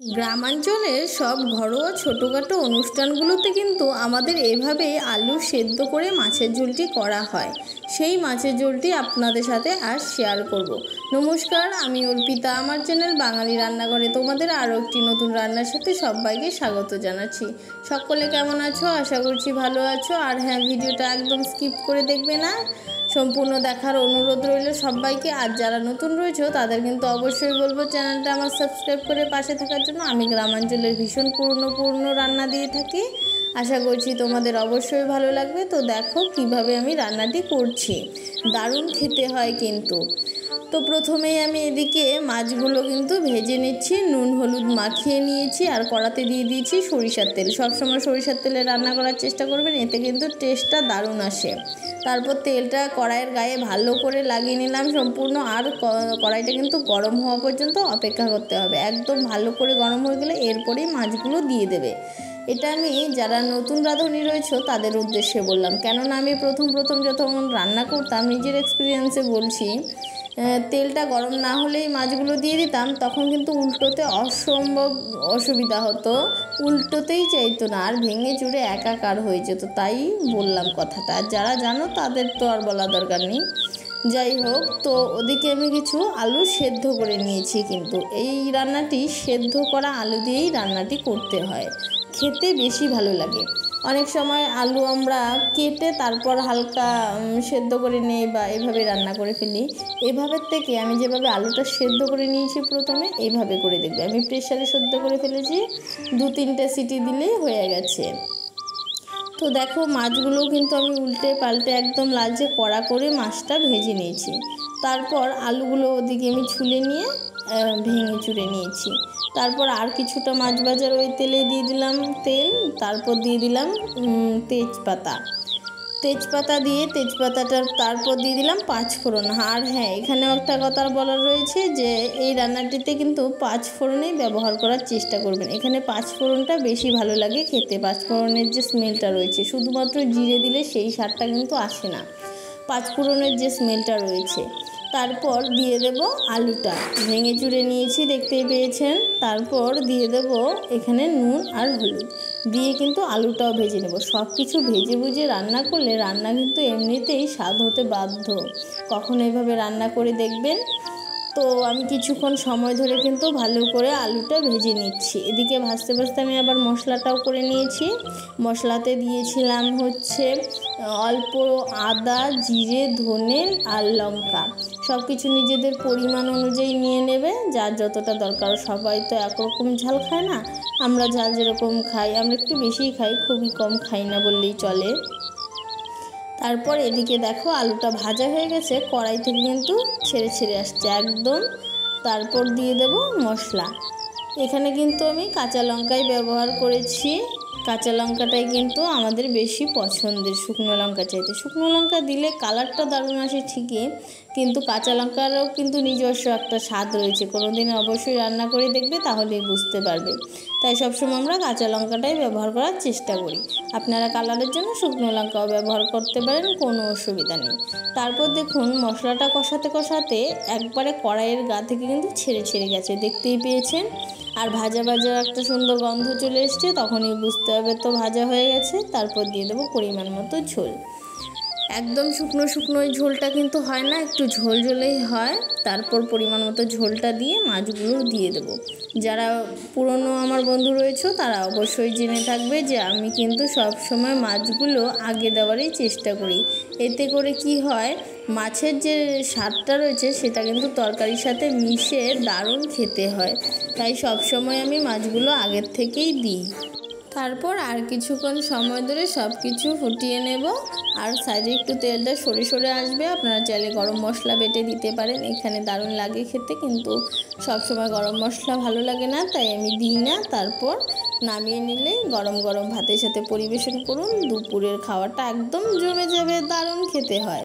গ্রামাঞ্চলের সব ঘরোয়া ছোটোখাটো অনুষ্ঠানগুলোতে কিন্তু আমাদের এভাবে আলু সেদ্ধ করে মাছের ঝোলটি করা হয়। সেই মাছের ঝোলটি আপনাদের সাথে আজ শেয়ার করব। নমস্কার, আমি অর্পিতা। আমার চ্যানেল বাঙালি রান্নাঘরে তোমাদের আরও একটি নতুন রান্নার সাথে সবাইকে স্বাগত জানাচ্ছি। সকলে কেমন আছো? আশা করছি ভালো আছো। আর হ্যাঁ, ভিডিওটা একদম স্কিপ করে দেখবে না, সম্পূর্ণ দেখার অনুরোধ রইল সবাইকে। আর যারা নতুন রয়েছে তাদের কিন্তু অবশ্যই বলবো চ্যানেলটা আমার সাবস্ক্রাইব করে পাশে থাকার জন্য। আমি গ্রামাঞ্চলের ভীষণ পুরনো রান্না দিয়ে থাকি, আশা করছি তোমাদের অবশ্যই ভালো লাগবে। তো দেখো কিভাবে আমি রান্নাটি করছি, দারুণ খেতে হয় কিন্তু। তো প্রথমেই আমি এদিকে মাছগুলো কিন্তু ভেজে নিচ্ছি, নুন হলুদ মাখিয়ে নিয়েছি আর কড়াতে দিয়ে দিয়েছি সরিষার তেল। সবসময় সরিষার তেলে রান্না করার চেষ্টা করবেন, এতে কিন্তু টেস্টটা দারুণ আসে। তারপর তেলটা কড়াইয়ের গায়ে ভালো করে লাগিয়ে নিলাম সম্পূর্ণ। আর কড়াইটা কিন্তু গরম হওয়া পর্যন্ত অপেক্ষা করতে হবে। একদম ভালো করে গরম হয়ে গেলে এরপরেই মাছগুলো দিয়ে দেবে। এটা আমি যারা নতুন রাঁধুনি রয়েছে তাদের উদ্দেশ্যে বললাম, কেননা আমি প্রথম যখন রান্না করতাম নিজের এক্সপিরিয়েন্সে বলছি, তেলটা গরম না হলেই মাছগুলো দিয়ে দিতাম, তখন কিন্তু উল্টোতে অসম্ভব অসুবিধা হতো, উল্টোতেই চাইতো না, আর ভেঙে চুরে একাকার হয়ে যেত। তাই বললাম কথাটা, আর যারা জানো তাদের তো আর বলা দরকার নেই। যাই হোক, তো ওদিকে আমি কিছু আলু সেদ্ধ করে নিয়েছি। কিন্তু এই রান্নাটি সেদ্ধ করা আলু দিয়েই রান্নাটি করতে হয়, খেতে বেশি ভালো লাগে। অনেক সময় আলু আমরা কেটে তারপর হালকা সেদ্ধ করে নিই বা এভাবে রান্না করে ফেলি। এভাবের থেকে আমি যেভাবে আলুটা সেদ্ধ করে নিয়েছি প্রথমে, এইভাবে করে দেখবে। আমি প্রেসারে সেদ্ধ করে ফেলেছি, 2-3টে সিটি দিলেই হয়ে গেছে। তো দেখো মাছগুলোও কিন্তু আমি উল্টে পাল্টে একদম লালচে কড়া করে মাছটা ভেজে নিয়েছি। তারপর আলুগুলো ওদিকে আমি ছুলে নিয়ে ভেঙে চুড়ে নিয়েছি। তারপর আর কিছুটা মাছ ভাজার ওই তেলে দিয়ে দিলাম তেল, তারপর দিয়ে দিলাম তেজপাতা দিয়ে তারপর দিয়ে দিলাম 5 ফোড়ন। আর হ্যাঁ, এখানেও একটা কথা বলার রয়েছে যে এই রান্নাটিতে কিন্তু 5 ফোড়নেই ব্যবহার করার চেষ্টা করবেন। এখানে 5 ফোড়নটা বেশি ভালো লাগে খেতে। 5 ফোড়নের যে স্মেলটা রয়েছে, শুধুমাত্র জিরে দিলে সেই স্বাদটা কিন্তু আসে না, 5 ফোড়নের যে স্মেলটা রয়েছে। তারপর দিয়ে দেব আলুটা, ভেঙে চুড়ে নিয়েছি দেখতেই পেয়েছেন। তারপর দিয়ে দেব এখানে নুন আর হলুদ দিয়ে কিন্তু আলুটাও ভেজে নেব। সব কিছু ভেজে বুঝে রান্না করলে রান্না কিন্তু এমনিতেই স্বাদ হতে বাধ্য। কখনো এভাবে রান্না করে দেখবেন। তো আমি কিছুক্ষণ সময় ধরে কিন্তু ভালো করে আলুটা ভেজে নিচ্ছি। এদিকে ভাজতে ভাজতে আমি আবার মশলাটাও করে নিয়েছি। মশলাতে দিয়েছিলাম হচ্ছে অল্প আদা, জিরে, ধনে আর লঙ্কা। সব কিছু নিজেদের পরিমাণ অনুযায়ী নিয়ে নেবে, যার যতটা দরকার। সবাই তো একরকম ঝাল খায় না, আমরা ঝাল যেরকম খাই আমরা একটু বেশিই খাই, খুবই কম খাই না বললেই চলে। তারপর এদিকে দেখো আলুটা ভাজা হয়ে গেছে, কড়াই থেকে কিন্তু ছেড়ে আসছে একদম। তারপর দিয়ে দেব মশলা। এখানে কিন্তু আমি কাঁচা লঙ্কাই ব্যবহার করেছি। কাঁচা লঙ্কাটাই কিন্তু আমাদের বেশি পছন্দের শুকনো লঙ্কা চাইতে। শুকনো লঙ্কা দিলে কালারটা দারুণ আসে ঠিকই, কিন্তু কাঁচা লঙ্কারও কিন্তু নিজস্ব একটা স্বাদ রয়েছে। কোনো দিন অবশ্যই রান্না করে দেখবে, তাহলেই বুঝতে পারবে। তাই সবসময় আমরা কাঁচা লঙ্কাটাই ব্যবহার করার চেষ্টা করি। আপনারা কালারের জন্য শুকনো লঙ্কাও ব্যবহার করতে পারেন, কোনো অসুবিধা নেই। তারপর দেখুন মশলাটা কষাতে একবারে কড়াইয়ের গা থেকে কিন্তু ছেড়ে গেছে, দেখতেই পেয়েছেন। আর ভাজা একটা সুন্দর গন্ধ চলে এসছে, তখনই বুঝতে হবে তো ভাজা হয়ে গেছে। তারপর দিয়ে দেবো পরিমাণ মতো ঝোল। একদম শুকনো ঝোলটা কিন্তু হয় না, একটু ঝোলেই হয়। তারপর পরিমাণ মতো ঝোলটা দিয়ে মাছগুলো দিয়ে দেবো। যারা পুরনো আমার বন্ধু রয়েছে তারা অবশ্যই জেনে থাকবে যে আমি কিন্তু সব সময় মাছগুলো আগে দেওয়ারই চেষ্টা করি। এতে করে কি হয়, মাছের যে স্বাদটা রয়েছে সেটা কিন্তু তরকারির সাথে মিশে দারুণ খেতে হয়। তাই সব সময় আমি মাছগুলো আগের থেকেই দিই। তারপর আর কিছুক্ষণ সময় ধরে সব কিছু ফুটিয়ে নেব। আর সাইডে একটু তেলটা সরে আসবে। আপনারা চাইলে গরম মশলা বেটে দিতে পারেন, এখানে দারুণ লাগে খেতে, কিন্তু সবসময় গরম মশলা ভালো লাগে না, তাই আমি দিই না। তারপর নামিয়ে নিলেই গরম ভাতের সাথে পরিবেশন করুন। দুপুরের খাওয়াটা একদম জমে যাবে, দারুণ খেতে হয়।